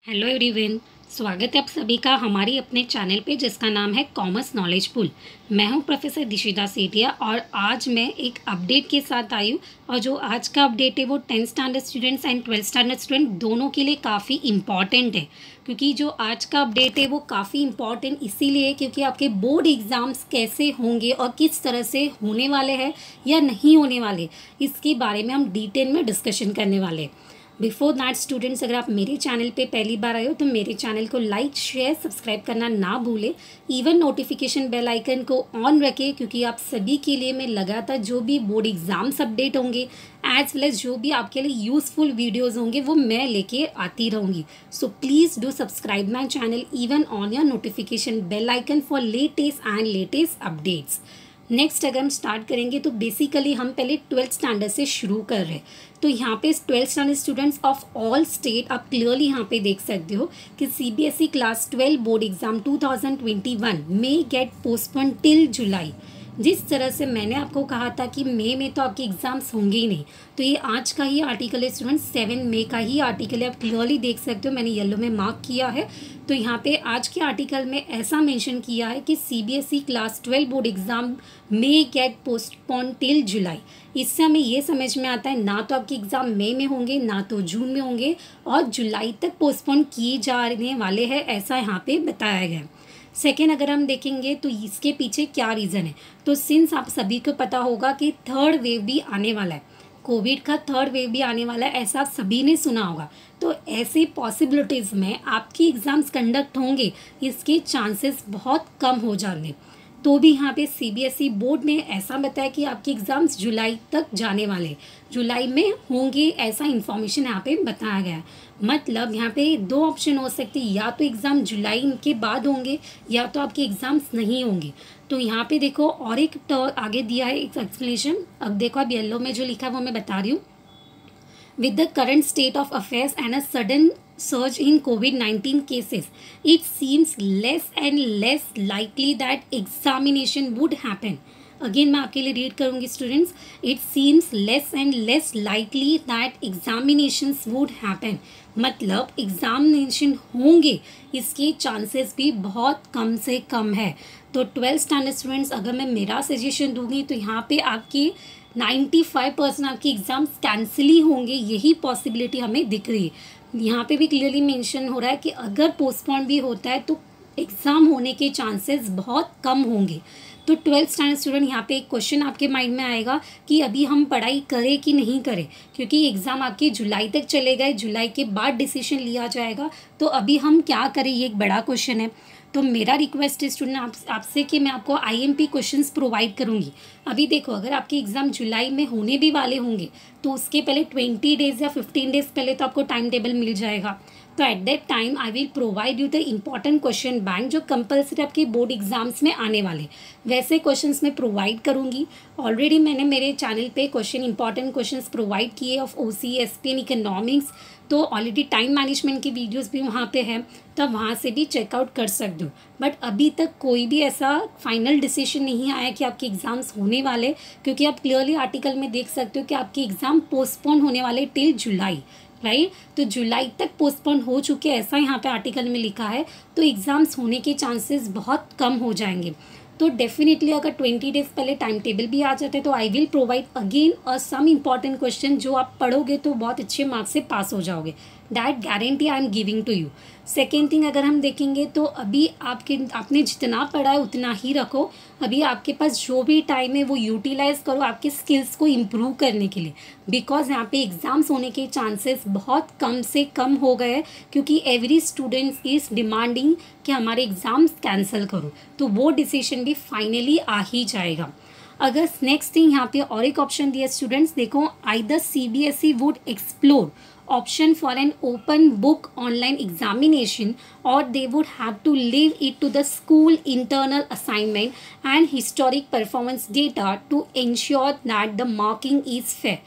Hello everyone, स्वागत है आप सभी का हमारी अपने चैनल पे जिसका नाम है कॉमर्स नॉलेज पूल। मैं हूं प्रोफेसर दिशिता सेठिया और आज मैं एक अपडेट के साथ आई हूं। और जो आज का अपडेट है वो 10th standard students and 12th standard student दोनों के लिए काफ़ी इम्पॉर्टेंट है। क्योंकि जो आज का अपडेट है वो काफ़ी इम्पॉर्टेंट इसीलिए क्योंकि आपके बोर्ड एग्ज़ाम्स कैसे होंगे और किस तरह से होने वाले हैं या नहीं होने वाले, इसके बारे में हम डिटेल में डिस्कशन करने वाले हैं। बिफोर दैट स्टूडेंट्स, अगर आप मेरे चैनल पे पहली बार आए हो तो मेरे चैनल को लाइक शेयर सब्सक्राइब करना ना भूलें। इवन नोटिफिकेशन बेल आइकन को ऑन रखें क्योंकि आप सभी के लिए मैं लगातार जो भी बोर्ड एग्जाम्स अपडेट होंगे एज वेल एज जो भी आपके लिए यूज़फुल वीडियोज़ होंगे वो मैं लेके आती रहूँगी। So please do subscribe my channel even on your notification bell icon for latest updates. Next अगर हम स्टार्ट करेंगे तो बेसिकली हम पहले 12th स्टैंडर्ड से शुरू कर रहे हैं। तो यहाँ पे 12th standard students of all state आप क्लियरली यहाँ पे देख सकते हो कि CBSE class 12 board exam 2021 may get postpone till July. जिस तरह से मैंने आपको कहा था कि मई में तो आपके एग्ज़ाम्स होंगे ही नहीं, तो ये आज का ही आर्टिकल है स्टूडेंट, 7 मई का ही आर्टिकल है। आप क्लियरली देख सकते हो, मैंने येलो में मार्क किया है। तो यहाँ पे आज के आर्टिकल में ऐसा मेंशन किया है कि CBSE class 12 board exam may get postpone till July. इससे हमें ये समझ में आता है ना तो आपके एग्ज़ाम मई में होंगे ना तो जून में होंगे और जुलाई तक पोस्टपोन किए जाने वाले हैं, ऐसा यहाँ पे बताया गया है। सेकेंड अगर हम देखेंगे तो इसके पीछे क्या रीज़न है, तो सिंस आप सभी को पता होगा कि थर्ड वेव भी आने वाला है, कोविड का थर्ड वेव भी आने वाला है, ऐसा आप सभी ने सुना होगा। तो ऐसी पॉसिबिलिटीज़ में आपकी एग्ज़ाम्स कंडक्ट होंगे इसके चांसेस बहुत कम हो जाएंगे। तो भी यहाँ पे CBSE बोर्ड ने ऐसा बताया कि आपके एग्ज़ाम्स जुलाई तक जाने वाले, जुलाई में होंगे, ऐसा इन्फॉर्मेशन यहाँ पे बताया गया है। मतलब यहाँ पे दो ऑप्शन हो सकते हैं, या तो एग्ज़ाम जुलाई के बाद होंगे या तो आपके एग्ज़ाम्स नहीं होंगे। तो यहाँ पे देखो और एक आगे दिया है एक एक्सप्लेनेशन। अब देखो अब येलो में जो लिखा है वो मैं बता रही हूँ। With the current state of affairs and a sudden surge in COVID-19 cases, it seems less and less likely that examination would happen. Again मैं आपके लिए रीड करूँगी students. It seems less and less likely that examinations would happen. मतलब examination होंगे इसके chances भी बहुत कम से कम है। तो 12th स्टैंडर्ड स्टूडेंट्स अगर मैं मेरा सजेशन दूंगी तो यहाँ पे आपकी 95% आपके एग्ज़ाम्स कैंसिल ही होंगे, यही पॉसिबिलिटी हमें दिख रही है। यहाँ पे भी क्लियरली मेंशन हो रहा है कि अगर पोस्टपोन भी होता है तो एग्ज़ाम होने के चांसेस बहुत कम होंगे। तो 12th स्टैंडर्ड स्टूडेंट यहाँ पे एक क्वेश्चन आपके माइंड में आएगा कि अभी हम पढ़ाई करें कि नहीं करें, क्योंकि एग्ज़ाम आपके जुलाई तक चले गए, जुलाई के बाद डिसीजन लिया जाएगा, तो अभी हम क्या करें, ये एक बड़ा क्वेश्चन है। तो मेरा रिक्वेस्ट है स्टूडेंट आपसे कि मैं आपको IMP क्वेश्चंस प्रोवाइड करूँगी। अभी देखो अगर आपके एग्ज़ाम जुलाई में होने भी वाले होंगे तो उसके पहले 20 डेज़ या 15 डेज़ पहले तो आपको टाइम टेबल मिल जाएगा। तो at that time I will provide you the important question bank जो कंपलसरी आपके बोर्ड एग्जाम्स में आने वाले, वैसे क्वेश्चंस मैं प्रोवाइड करूँगी। ऑलरेडी मैंने मेरे चैनल पे इंपॉर्टेंट क्वेश्चंस प्रोवाइड किए of OC SP and economics, तो ऑलरेडी टाइम मैनेजमेंट की वीडियोस भी वहाँ पे है, तो वहाँ से भी चेकआउट कर सकते हो। बट अभी तक कोई भी ऐसा फाइनल डिसीजन नहीं आया कि आपके एग्ज़ाम्स होने वाले, क्योंकि आप क्लियरली आर्टिकल में देख सकते हो कि आपके एग्ज़ाम पोस्टपोन होने वाले टिल जुलाई, राइट। तो जुलाई तक पोस्टपोन हो चुके ऐसा यहाँ पे आर्टिकल में लिखा है, तो एग्ज़ाम्स होने के चांसेस बहुत कम हो जाएंगे। तो डेफिनेटली अगर 20 डेज़ पहले टाइम टेबल भी आ जाते तो I will provide again some important question जो आप पढ़ोगे तो बहुत अच्छे मार्क्स से पास हो जाओगे। That guarantee I am giving to you. Second thing अगर हम देखेंगे तो अभी आपने जितना पढ़ा है उतना ही रखो। अभी आपके पास जो भी टाइम है वो यूटिलाइज करो आपके स्किल्स को इम्प्रूव करने के लिए, बिकॉज यहाँ पे एग्ज़ाम्स होने के चांसेस बहुत कम से कम हो गए, क्योंकि एवरी स्टूडेंट्स इज़ डिमांडिंग कि हमारे एग्ज़ाम्स कैंसिल करो, तो वो डिसीजन भी फाइनली आ ही जाएगा। अगर नेक्स्ट थिंग यहाँ पे और एक ऑप्शन दिया स्टूडेंट्स, देखो either CBSE would explore option for an open book online examination or they would have to leave it to the school internal assignment and historic performance data to ensure that the marking is fair।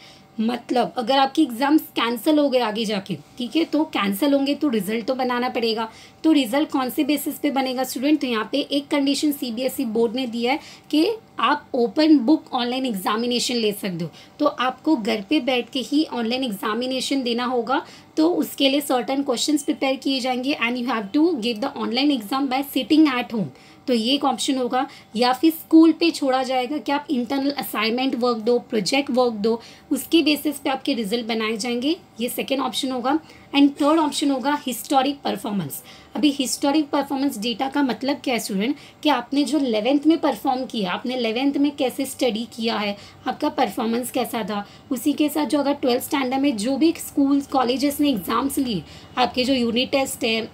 मतलब अगर आपकी exams cancel हो गए आगे जाके, ठीक है, तो कैंसिल होंगे तो रिजल्ट तो बनाना पड़ेगा। तो रिजल्ट कौन से बेसिस पे बनेगा स्टूडेंट, तो यहाँ पे एक कंडीशन CBSE बोर्ड ने दिया है कि आप ओपन बुक ऑनलाइन एग्जामिनेशन ले सकते हो। तो आपको घर पे बैठ के ही ऑनलाइन एग्जामिनेशन देना होगा। तो उसके लिए सर्टन क्वेश्चंस प्रिपेयर किए जाएंगे and you have to give the online exam by sitting at home. तो ये एक ऑप्शन होगा। या फिर स्कूल पे छोड़ा जाएगा कि आप इंटरनल असाइनमेंट वर्क दो, प्रोजेक्ट वर्क दो, उसके बेसिस पे आपके रिजल्ट बनाए जाएंगे। ये सेकेंड ऑप्शन होगा। एंड थर्ड ऑप्शन होगा हिस्टोरिक परफॉर्मेंस। अभी हिस्टोरिक परफॉर्मेंस डेटा का मतलब क्या है स्टूडेंट, कि आपने जो 11th में परफॉर्म किया, आपने 11th में कैसे स्टडी किया है, आपका परफॉर्मेंस कैसा था, उसी के साथ जो अगर 12th स्टैंडर्ड में जो भी स्कूल कॉलेजेस ने एग्ज़ाम्स लिए, आपके जो यूनिट टेस्ट है,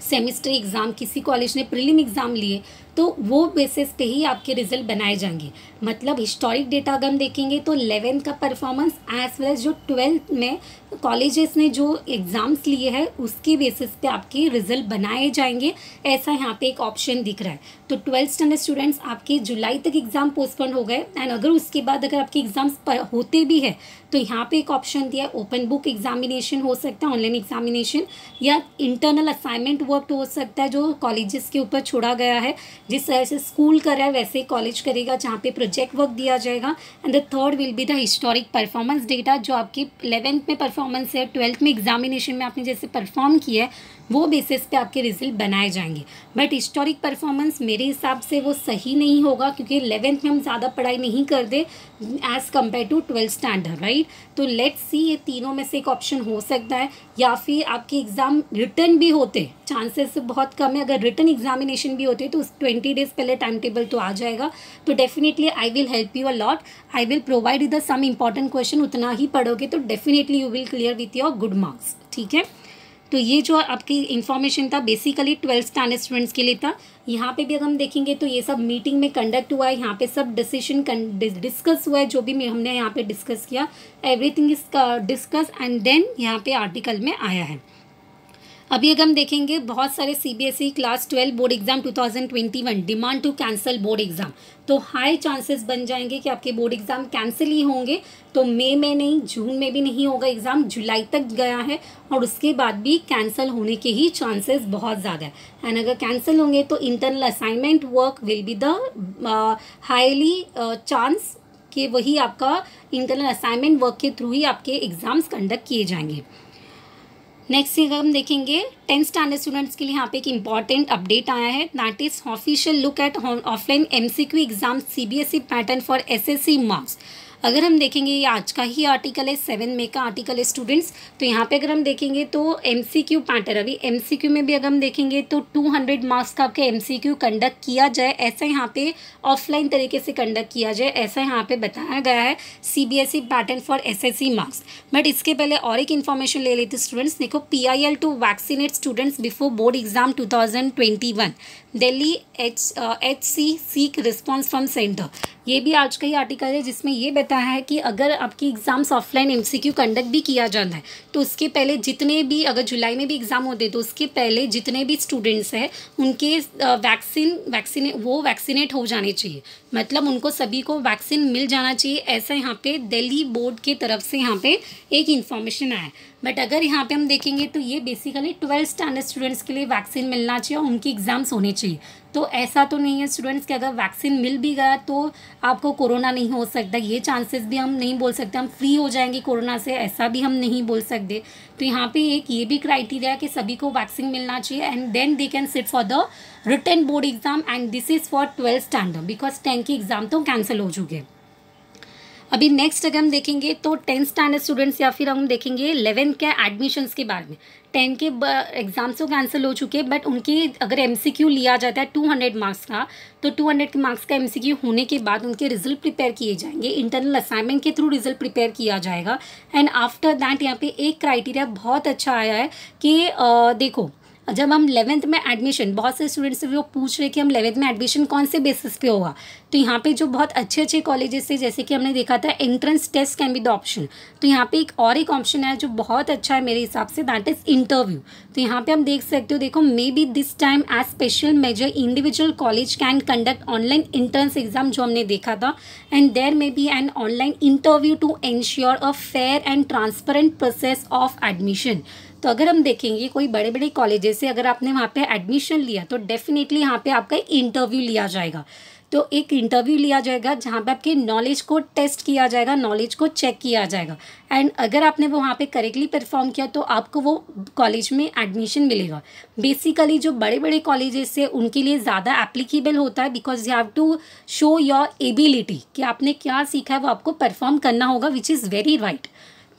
सेमेस्टर एग्ज़ाम, किसी कॉलेज ने प्रीलिम एग्ज़ाम लिए, तो वो बेसिस पे ही आपके रिजल्ट बनाए जाएंगे। मतलब हिस्टोरिक डेटा अगर हम देखेंगे तो 11th का परफॉर्मेंस एज वेल एज जो 12th में कॉलेजेस ने जो एग्ज़ाम्स लिए हैं उसके बेसिस पे आपके रिजल्ट बनाए जाएंगे। ऐसा यहाँ पे एक ऑप्शन दिख रहा है। तो 12th स्टैंडर्ड स्टूडेंट्स, आपके जुलाई तक एग्ज़ाम पोस्टपोन हो गए एंड अगर उसके बाद अगर आपके एग्ज़ाम्स होते भी है तो यहाँ पे एक ऑप्शन दिया है, ओपन बुक एग्जामिनेशन हो सकता है, ऑनलाइन एग्जामिनेशन, या इंटरनल असाइनमेंट वर्क हो सकता है जो कॉलेजेस के ऊपर छोड़ा गया है। जिस तरह से स्कूल कर रहा है वैसे ही कॉलेज करेगा, जहाँ पे प्रोजेक्ट वर्क दिया जाएगा। And the third will be the historic performance data, जो आपकी 11th में परफॉर्मेंस है, 12th में एग्जामिनेशन में आपने जैसे परफॉर्म किया है वो बेसिस पे आपके रिजल्ट बनाए जाएंगे। बट हिस्टोरिक परफॉर्मेंस मेरे हिसाब से वो सही नहीं होगा, क्योंकि 11th में हम ज़्यादा पढ़ाई नहीं करते as compare to 12th standard, right. तो लेट्स सी, ये तीनों में से एक ऑप्शन हो सकता है। या फिर आपके एग्ज़ाम रिटर्न भी होते, चांसेस बहुत कम है, अगर रिटर्न एग्जामिनेशन भी होते तो उस 20 डेज़ पहले टाइम टेबल तो आ जाएगा। तो definitely I will help you a lot, I will provide the some important question. उतना ही पढ़ोगे तो definitely you will clear with your good marks, ठीक है। तो ये जो आपकी इन्फॉर्मेशन था बेसिकली 12th स्टैंडर्ड स्टूडेंट्स के लिए था। यहाँ पे भी अगर हम देखेंगे तो ये सब मीटिंग में कंडक्ट हुआ है, यहाँ पे सब डिसीजन डिस्कस हुआ है, जो भी हमने यहाँ पे डिस्कस किया, everything is discuss and then यहाँ पे आर्टिकल में आया है। अभी अगर हम देखेंगे बहुत सारे CBSE class 12 board exam 2021 demand to cancel board exam, तो हाई चांसेस बन जाएंगे कि आपके बोर्ड एग्जाम कैंसिल ही होंगे। तो मई में नहीं, जून में भी नहीं होगा एग्ज़ाम, जुलाई तक गया है और उसके बाद भी कैंसिल होने के ही चांसेस बहुत ज़्यादा है। एंड अगर कैंसिल होंगे तो internal assignment work will be the highly chance कि वही आपका इंटरनल असाइनमेंट वर्क के थ्रू ही आपके एग्ज़ाम्स कंडक्ट किए जाएंगे। नेक्स्ट अगर हम देखेंगे 10th स्टैंडर्ड स्टूडेंट्स के लिए यहाँ पे एक इंपॉर्टेंट अपडेट आया है, that is official look at offline MCQ exam CBSE pattern for SSC marks. अगर हम देखेंगे ये आज का ही आर्टिकल है, 7 मई का आर्टिकल है स्टूडेंट्स। तो यहाँ पे अगर हम देखेंगे तो एमसीक्यू पैटर्न, अभी एमसीक्यू में भी अगर हम देखेंगे तो 200 मार्क्स का आपका एमसीक्यू कंडक्ट किया जाए, ऐसा यहाँ पे ऑफलाइन तरीके से कंडक्ट किया जाए, ऐसा यहाँ पे बताया गया है CBSE pattern for SSC marks. But इसके पहले और एक इन्फॉर्मेशन ले लेते स्टूडेंट्स। देखो, PIL to vaccinate students before board exam 2021, Delhi HC seek response from centre. ये भी आज का ही आर्टिकल है जिसमें ये बताया है कि अगर आपकी एग्ज़ाम्स ऑफलाइन एमसीक्यू कंडक्ट भी किया जाता है तो उसके पहले जितने भी, अगर जुलाई में भी एग्ज़ाम होते तो उसके पहले जितने भी स्टूडेंट्स हैं उनके वैक्सीनेट हो जाने चाहिए, मतलब उनको सभी को वैक्सीन मिल जाना चाहिए। ऐसा यहाँ पे दिल्ली बोर्ड की तरफ से यहाँ पे एक इन्फॉर्मेशन आया है। बट अगर यहाँ पे हम देखेंगे तो ये बेसिकली 12th स्टैंडर्ड स्टूडेंट्स के लिए वैक्सीन मिलना चाहिए और उनकी एग्ज़ाम्स होने चाहिए। तो ऐसा तो नहीं है स्टूडेंट्स कि अगर वैक्सीन मिल भी गया तो आपको कोरोना नहीं हो सकता, ये चांसेस भी हम नहीं बोल सकते, हम फ्री हो जाएंगे कोरोना से, ऐसा भी हम नहीं बोल सकते। तो यहाँ पे एक ये भी क्राइटेरिया है कि सभी को वैक्सीन मिलना चाहिए and then they can sit for the written board exam and this is for 12th standard, because 10 की एग्ज़ाम तो कैंसिल हो चुके हैं। अभी नेक्स्ट अगर हम देखेंगे तो 10th स्टैंडर्ड स्टूडेंट्स या फिर हम देखेंगे 11 के एडमिशन्स के बारे में। 10 के एग्ज़ाम्स तो कैंसिल हो चुके हैं बट उनकी अगर एमसीक्यू लिया जाता है 200 मार्क्स का, तो 200 के मार्क्स का एमसीक्यू होने के बाद उनके रिजल्ट प्रिपेयर किए जाएंगे, इंटरनल असाइनमेंट के थ्रू रिजल्ट प्रिपेयर किया जाएगा। एंड आफ्टर दैट यहाँ पे एक क्राइटेरिया बहुत अच्छा आया है कि देखो, जब हम 11th में एडमिशन, बहुत से स्टूडेंट्स से वो पूछ रहे कि हम 11th में एडमिशन कौन से बेसिस पे होगा, तो यहाँ पे जो बहुत अच्छे अच्छे कॉलेजेस से, जैसे कि हमने देखा था entrance test can be the option, तो यहाँ पे एक ऑप्शन है जो बहुत अच्छा है मेरे हिसाब से, दैट इज़ इंटरव्यू। तो यहाँ पे हम देख सकते हो, देखो, may be this time as special major individual college can conduct online entrance exam, जो हमने देखा था, and there may be an online interview to ensure a fair and transparent process of admission. तो अगर हम देखेंगे कोई बड़े बड़े कॉलेजेस से अगर आपने वहाँ पे एडमिशन लिया तो डेफिनेटली यहाँ पे आपका इंटरव्यू लिया जाएगा तो एक इंटरव्यू लिया जाएगा जहाँ पे आपके नॉलेज को टेस्ट किया जाएगा, नॉलेज को चेक किया जाएगा। एंड अगर आपने वहाँ पे करेक्टली परफॉर्म किया तो आपको वो कॉलेज में एडमिशन मिलेगा। बेसिकली जो बड़े बड़े कॉलेजेस से उनके लिए ज़्यादा एप्लीकेबल होता है, because you have to show your ability कि आपने क्या सीखा है वो आपको परफॉर्म करना होगा, which is very right.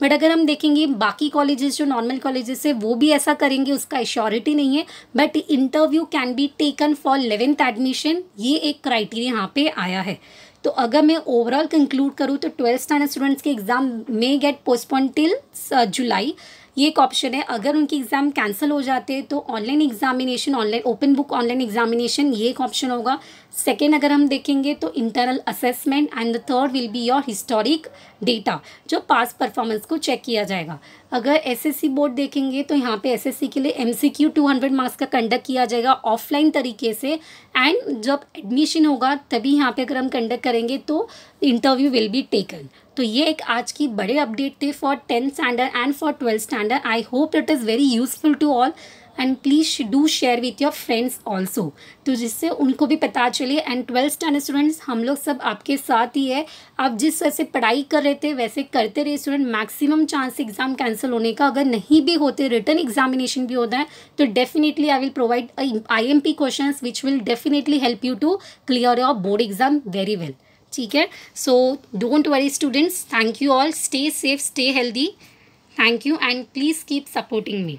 But अगर हम देखेंगे बाकी कॉलेजेस जो नॉर्मल कॉलेजेस है वो भी ऐसा करेंगे, उसका एश्योरिटी नहीं है। But interview can be taken for 11th admission, ये एक क्राइटेरिया यहाँ पे आया है। तो अगर मैं ओवरऑल कंक्लूड करूँ तो 12th स्टैंडर्ड स्टूडेंट्स के एग्जाम में गेट पोस्टपोन टिल जुलाई, ये एक ऑप्शन है। अगर उनके एग्ज़ाम कैंसिल हो जाते हैं तो online examination, online open book online examination, ये एक ऑप्शन होगा। सेकेंड अगर हम देखेंगे तो internal assessment, and the third will be your historic data, जो पास परफॉर्मेंस को चेक किया जाएगा। अगर एसएससी बोर्ड देखेंगे तो यहाँ पे एसएससी के लिए एमसीक्यू 200 मार्क्स का कंडक्ट किया जाएगा ऑफलाइन तरीके से, एंड जब एडमिशन होगा तभी यहाँ पे अगर हम कंडक्ट करेंगे तो इंटरव्यू विल बी टेकन। तो ये एक आज की बड़े अपडेट थे for 10th standard and for 12th standard. I hope it is very useful to all, and please do share with your friends also, तो जिससे उनको भी पता चले। एंड 12th स्टैंडर्ड स्टूडेंट्स, हम लोग सब आपके साथ ही है। आप जिस तरह से पढ़ाई कर रहे थे वैसे करते रहे student. Maximum chance exam cancel होने का, अगर नहीं भी होते रिटर्न एग्जामिनेशन भी होता है तो definitely I will provide IMP questions which will definitely help you to clear your board exam very well. ठीक है, so don't worry students, thank you all, stay safe, stay healthy, thank you, and please keep supporting me.